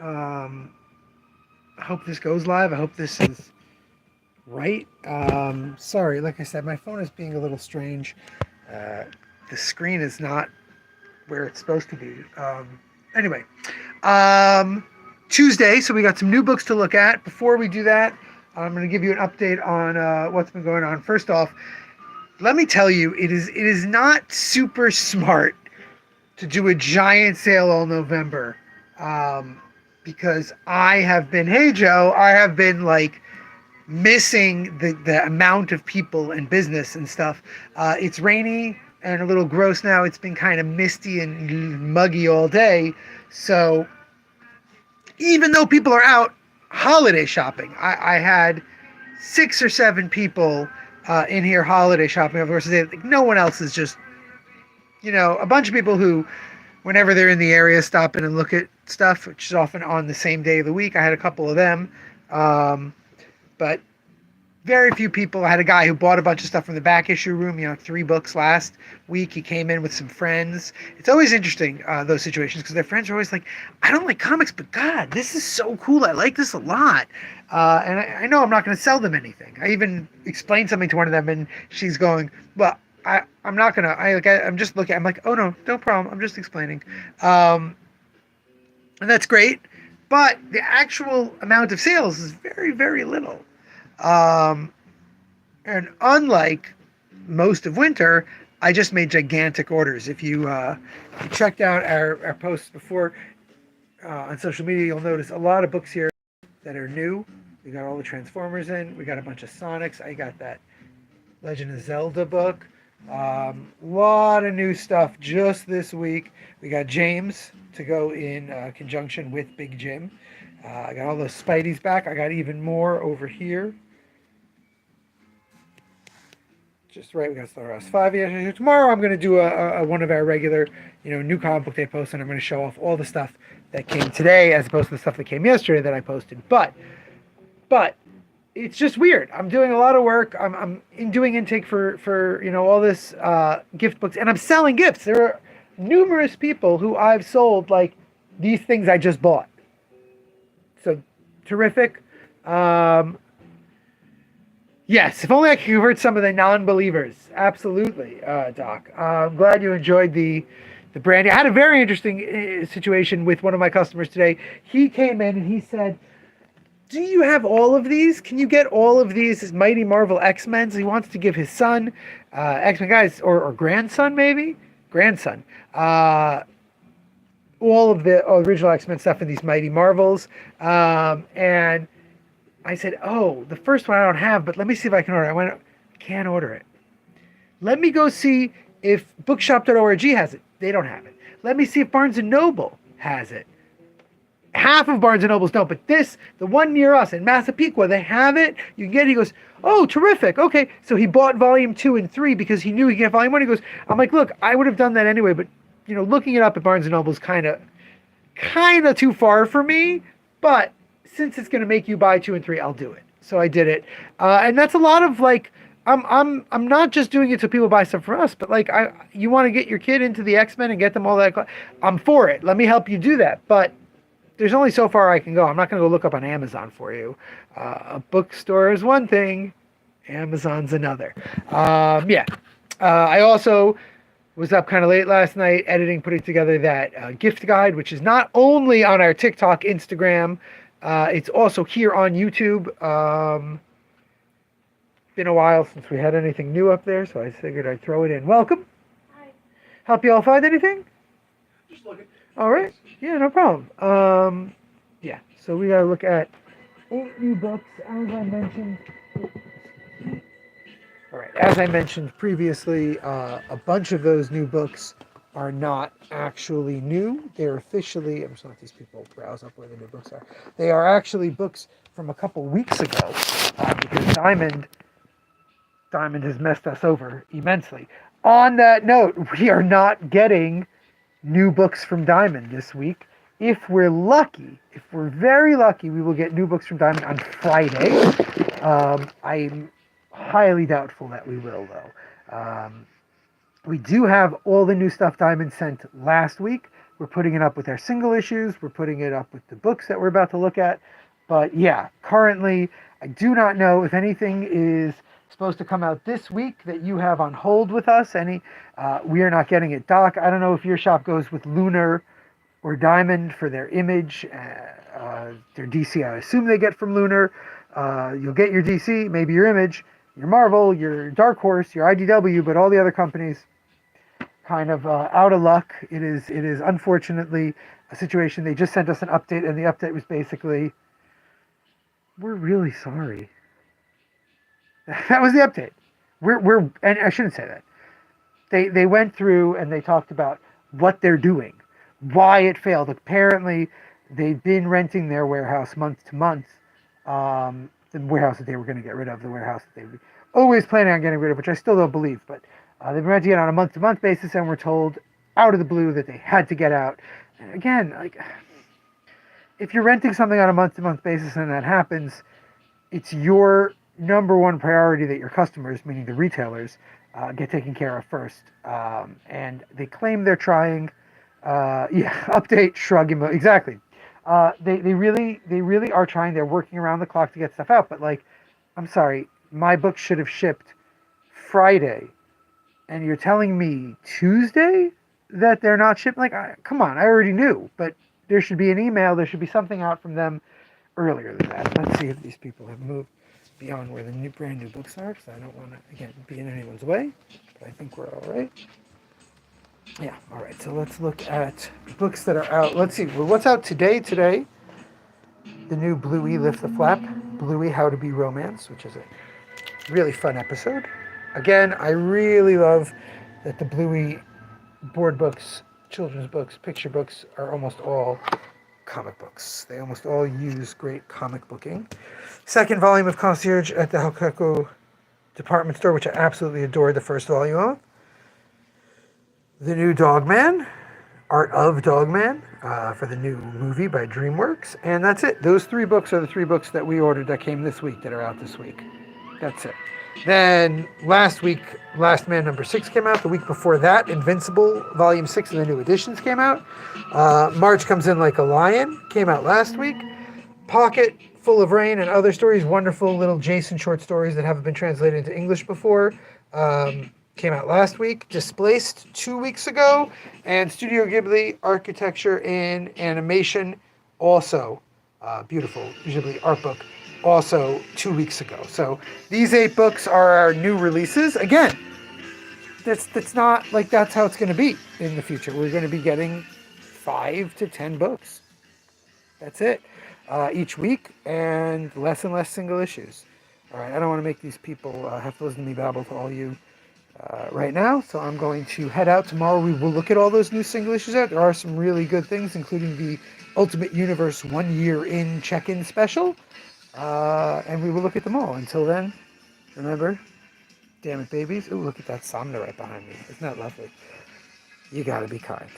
I hope this goes live. I hope this is right. Sorry, like I said, my phone is being a little strange. Uh, the screen is not where it's supposed to be. Anyway, um, Tuesday, so we got some new books to look at. Before we do that, I'm going to give you an update on what's been going on. First off, let me tell you, it is not super smart to do a giant sale all November, um, because I have been, hey Joe, I have been like missing the amount of people and business and stuff. It's rainy and a little gross now. It's been kind of misty and muggy all day. So even though people are out holiday shopping, I had 6 or 7 people in here holiday shopping. Of course, like, no one else is just, a bunch of people who, whenever they're in the area, stop in and look at stuff, which is often on the same day of the week. I had a couple of them. But very few people. I had a guy who bought a bunch of stuff from the back issue room, 3 books last week. He came in with some friends. It's always interesting, those situations, because their friends are always like, I don't like comics, but God, this is so cool. I like this a lot. And I know I'm not going to sell them anything. I even explained something to one of them, and she's going, well, I'm not going to, I'm just looking. I'm like, oh, no problem. I'm just explaining. And that's great. But the actual amount of sales is very, very little. Um, and unlike most of winter, I just made gigantic orders. If you checked out our posts before on social media, you'll notice a lot of books here that are new. We got all the Transformers in. We got a bunch of Sonics. I got that Legend of Zelda book. Lot of new stuff just this week. We got James to go in conjunction with Big Jim. I got all those Spideys back. I got even more over here. Just right, we got Star Wars 5 yesterday. Tomorrow I'm going to do a one of our regular, new comic book day posts, and I'm going to show off all the stuff that came today as opposed to the stuff that came yesterday that I posted. But it's just weird. I'm doing a lot of work. I'm doing intake for all this gift books, and I'm selling gifts. There are numerous people who I've sold like these things I just bought. So terrific. Yes, if only I could convert some of the non-believers. Absolutely, Doc. I'm glad you enjoyed the branding. I had a very interesting situation with one of my customers today. He came in and he said, do you have all of these? Can you get all of these as Mighty Marvel X-Men? So he wants to give his son, X-Men guys, or grandson maybe? Grandson. All of the original X-Men stuff in these Mighty Marvels. And I said, oh, the first one I don't have, but let me see if I can order it. I went, I can't order it. Let me go see if bookshop.org has it. They don't have it. Let me see if Barnes & Noble has it. Half of Barnes & Nobles don't, but the one near us in Massapequa, they have it. You can get it. He goes, oh, terrific. Okay. So he bought volume 2 and 3 because he knew he could get volume 1. He goes, I'm like, look, I would have done that anyway, but, looking it up at Barnes & Noble is kind of too far for me, but since it's going to make you buy 2 and 3, I'll do it. So I did it. And that's a lot of like, I'm not just doing it so people buy stuff from us, but like you want to get your kid into the X-Men and get them all that. I'm for it. Let me help you do that. But there's only so far I can go. I'm not going to go look up on Amazon for you. A bookstore is one thing, Amazon's another. Yeah. I also was up kind of late last night editing, putting together that gift guide, which is not only on our TikTok, Instagram, it's also here on YouTube. Been a while since we had anything new up there, so I figured I'd throw it in. Welcome. Hi. Help you all find anything? Just looking. All right. Yeah, no problem. Yeah, so we got to look at 8 new books, as I mentioned. All right, as I mentioned previously, a bunch of those new books are not actually new. They're officially, I'm just going to let these people browse up where the new books are. They are actually books from a couple weeks ago, because Diamond has messed us over immensely. On that note, we are not getting new books from Diamond this week. If we're lucky, if we're very lucky, we will get new books from Diamond on Friday. I'm highly doubtful that we will, though. We do have all the new stuff Diamond sent last week. We're putting it up with our single issues. We're putting it up with the books that we're about to look at. But yeah, currently, I do not know if anything is supposed to come out this week that you have on hold with us. We are not getting it, Doc. I don't know if your shop goes with Lunar or Diamond for their Image. Their DC, I assume they get from Lunar. You'll get your DC, maybe your Image, your Marvel, your Dark Horse, your IDW, but all the other companies kind of out of luck. It is unfortunately a situation. They just sent us an update, and the update was basically, we're really sorry. That was the update. And I shouldn't say that. They went through and they talked about what they're doing, why it failed. Apparently, they've been renting their warehouse month to month. The warehouse that they were going to get rid of, the warehouse that they were always planning on getting rid of, which I still don't believe. But they've been renting it on a month to month basis, and we're told out of the blue that they had to get out. And again, like, if you're renting something on a month to month basis and that happens, it's your number one priority that your customers, meaning the retailers, get taken care of first. And they claim they're trying. Update, shrug, exactly. They really are trying. They're working around the clock to get stuff out. But like, I'm sorry, my book should have shipped Friday, and you're telling me Tuesday that they're not shipping? Like, come on, I already knew. But there should be an email. There should be something out from them earlier than that. Let's see if these people have moved beyond where the brand new books are, because I don't want to, again, be in anyone's way. But I think we're all right. Yeah, all right. So let's look at books that are out. Let's see. Well, what's out today? Today, the new Bluey Lift the Flap, Bluey How to Be Romance, which is a really fun episode. Again, I really love that the Bluey board books, children's books, picture books are almost all comic books. They almost all use great comic booking. Second volume of Concierge at the Halkeco department store, which I absolutely adored the first volume of. The new Dogman, Art of Dogman, for the new movie by DreamWorks. And that's it. Those three books are the three books that we ordered that came this week, that are out this week. That's it. Then last week, Last Man #6 came out. The week before that, Invincible Volume 6 and the new editions came out. March Comes In Like a Lion came out last week. Pocket Full of Rain and Other Stories, wonderful little Jason short stories that haven't been translated into English before, came out last week. Displaced 2 weeks ago. And Studio Ghibli Architecture in Animation, also beautiful Ghibli art book, also 2 weeks ago. So these 8 books are our new releases. Again, that's not like that's how it's going to be in the future. We're going to be getting 5 to 10 books. That's it. Each week, and less single issues. All right, I don't want to make these people have to listen to me babble to all you right now, so I'm going to head out. Tomorrow we will look at all those new single issues out. There are some really good things, including the Ultimate Universe 1 year in check-in special, and we will look at them all. Until then, remember, damn it, babies. Ooh, look at that Somna right behind me. Isn't that lovely? You gotta be kind.